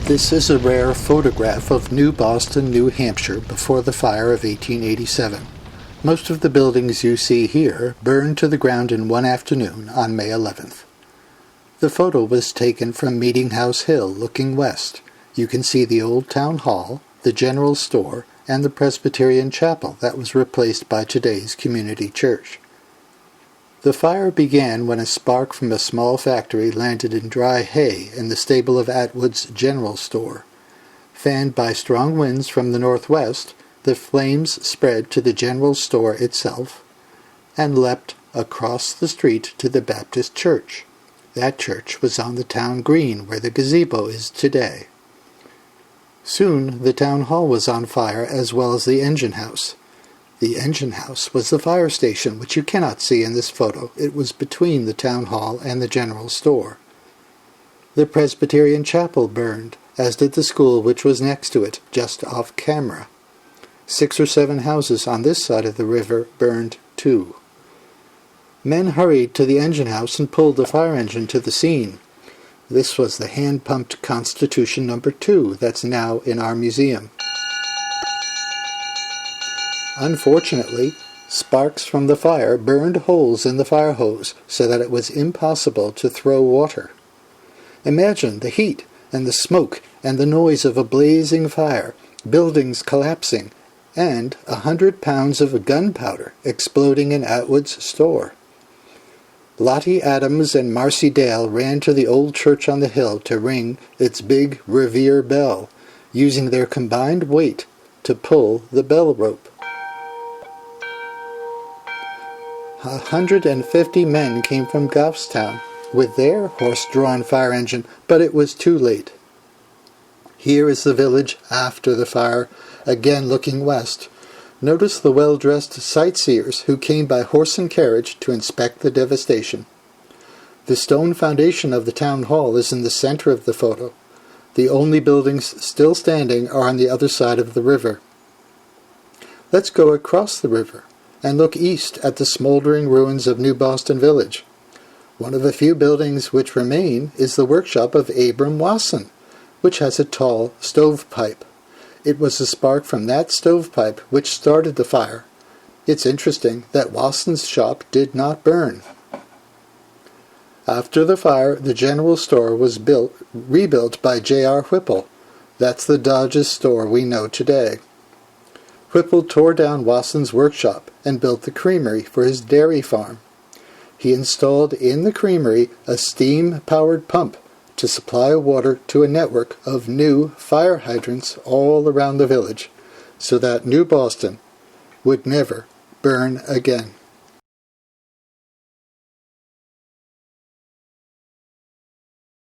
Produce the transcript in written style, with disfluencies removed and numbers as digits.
This is a rare photograph of New Boston, New Hampshire before the fire of 1887. Most of the buildings you see here burned to the ground in one afternoon on May 11th. The photo was taken from Meeting House Hill looking west. You can see the old town hall, the general store, and the Presbyterian chapel that was replaced by today's community church. The fire began when a spark from a small factory landed in dry hay in the stable of Atwood's general store. Fanned by strong winds from the northwest, the flames spread to the general store itself and leapt across the street to the Baptist church. That church was on the town green where the gazebo is today. Soon the town hall was on fire as well as the engine house. The engine house was the fire station, which you cannot see in this photo. It was between the town hall and the general store. The Presbyterian chapel burned, as did the school which was next to it, just off camera. 6 or 7 houses on this side of the river burned too. Men hurried to the engine house and pulled the fire engine to the scene. This was the hand-pumped Constitution No. 2 that's now in our museum. Unfortunately, sparks from the fire burned holes in the fire hose so that it was impossible to throw water. Imagine the heat and the smoke and the noise of a blazing fire, buildings collapsing, and 100 pounds of gunpowder exploding in Atwood's store. Lottie Adams and Marcy Dale ran to the old church on the hill to ring its big Revere bell, using their combined weight to pull the bell rope. 150 men came from Goffstown with their horse-drawn fire engine, but it was too late. Here is the village after the fire, again looking west. Notice the well-dressed sightseers who came by horse and carriage to inspect the devastation. The stone foundation of the town hall is in the center of the photo. The only buildings still standing are on the other side of the river. Let's go across the river and look east at the smoldering ruins of New Boston Village. One of the few buildings which remain is the workshop of Abram Wasson, which has a tall stovepipe. It was the spark from that stovepipe which started the fire. It's interesting that Wasson's shop did not burn. After the fire, the general store was rebuilt by J.R. Whipple. That's the Dodge's store we know today. Whipple tore down Wasson's workshop and built the creamery for his dairy farm. He installed in the creamery a steam-powered pump to supply water to a network of new fire hydrants all around the village, so that New Boston would never burn again.